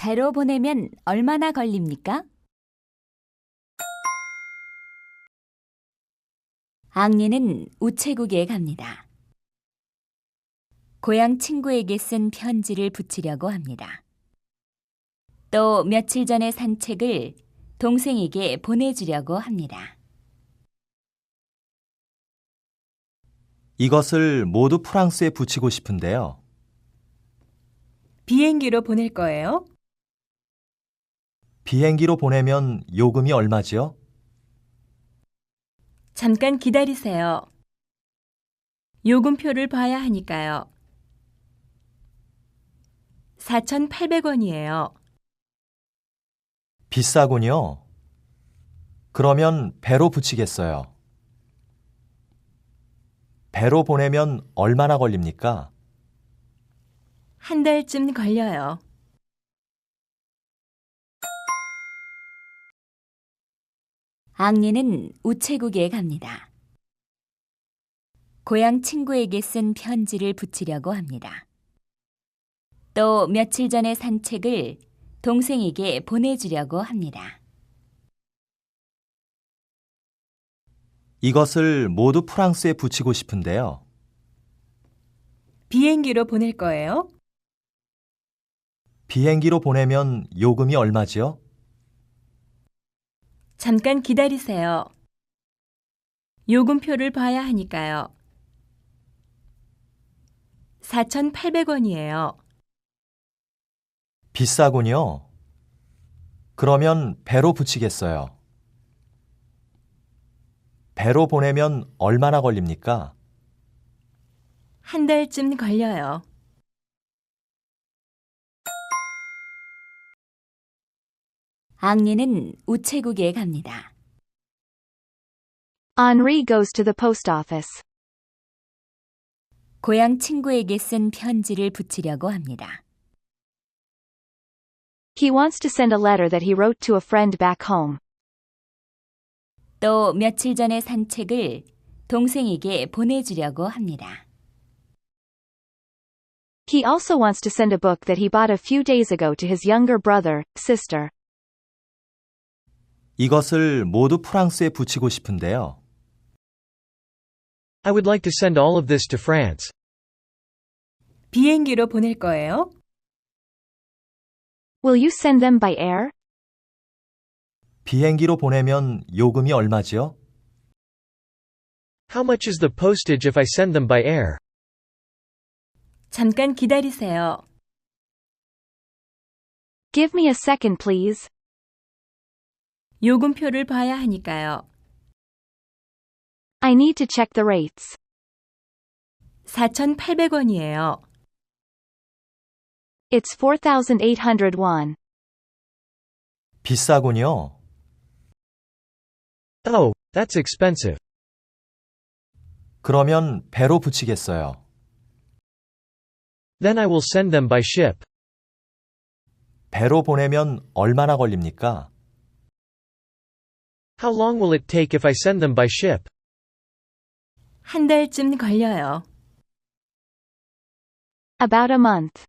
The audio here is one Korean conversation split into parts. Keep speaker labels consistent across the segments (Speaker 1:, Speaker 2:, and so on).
Speaker 1: 배로 보내면 얼마나 걸립니까? 앙리는 우체국에 갑니다. 고향 친구에게 쓴 편지를 붙이려고 합니다. 또 며칠 전에 산 책을 동생에게 보내주려고 합니다.
Speaker 2: 이것을 모두 프랑스에 붙이고 싶은데요.
Speaker 3: 비행기로 보낼 거예요?
Speaker 2: 비행기로 보내면 요금이 얼마지요?
Speaker 3: 잠깐 기다리세요. 요금표를 봐야 하니까요. 4,800원이에요.
Speaker 2: 비싸군요. 그러면 배로 붙이겠어요. 배로 보내면 얼마나 걸립니까?
Speaker 3: 한 달쯤 걸려요.
Speaker 1: 앙리는 우체국에 갑니다. 고향 친구에게 쓴 편지를 붙이려고 합니다. 또 며칠 전에 산 책을 동생에게 보내주려고 합니다.
Speaker 2: 이것을 모두 프랑스에 붙이고 싶은데요.
Speaker 3: 비행기로 보낼 거예요?
Speaker 2: 비행기로 보내면 요금이 얼마지요?
Speaker 3: 잠깐 기다리세요. 요금표를 봐야 하니까요. 4,800원이에요.
Speaker 2: 비싸군요. 그러면 배로 붙이겠어요. 배로 보내면 얼마나 걸립니까?
Speaker 3: 한 달쯤 걸려요.
Speaker 1: 앙리는 우체국에 갑니다.
Speaker 4: Henri goes to the post office.
Speaker 1: 고향 친구에게 쓴 편지를 붙이려고 합니다.
Speaker 4: He wants to send a letter that he wrote to a friend back home.
Speaker 1: 또 며칠 전에 산 책을 동생에게 보내주려고 합니다.
Speaker 4: He also wants to send a book that he bought a few days ago to his younger brother, sister.
Speaker 2: 이것을 모두 프랑스에 붙이고 싶은데요.
Speaker 5: I would like to send all of this to France.
Speaker 3: 비행기로 보낼 거예요?
Speaker 4: Will you send them by air?
Speaker 2: 비행기로 보내면 요금이 얼마지요?
Speaker 5: How much is the postage if I send them by air?
Speaker 3: 잠깐 기다리세요.
Speaker 4: Give me a second, please.
Speaker 3: 요금표를 봐야 하니까요.
Speaker 4: I need to check the rates.
Speaker 3: 4,800원이에요.
Speaker 4: It's 4,800 won.
Speaker 2: 비싸군요.
Speaker 5: Oh, that's expensive.
Speaker 2: 그러면 배로 붙이겠어요.
Speaker 5: Then I will send them by ship.
Speaker 2: 배로 보내면 얼마나 걸립니까?
Speaker 5: How long will it take if I send them by ship?
Speaker 3: 한 달쯤 걸려요.
Speaker 4: About a month.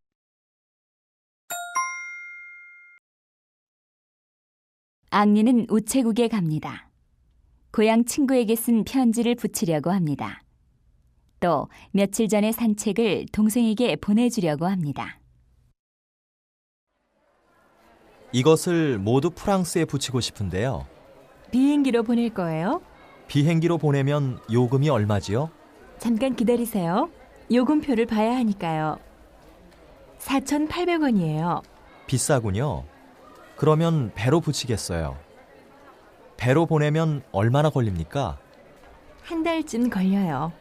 Speaker 1: 앙리는 우체국에 갑니다. 고향 친구에게 쓴 편지를 붙이려고 합니다. 또 며칠 전에 산 책을 동생에게 보내주려고 합니다.
Speaker 2: 이것을 모두 프랑스에 붙이고 싶은데요.
Speaker 3: 비행기로 보낼 거예요?
Speaker 2: 비행기로 보내면 요금이 얼마지요?
Speaker 3: 잠깐 기다리세요. 요금표를 봐야 하니까요. 4,800원이에요.
Speaker 2: 비싸군요. 그러면 배로 붙이겠어요. 배로 보내면 얼마나 걸립니까?
Speaker 3: 한 달쯤 걸려요.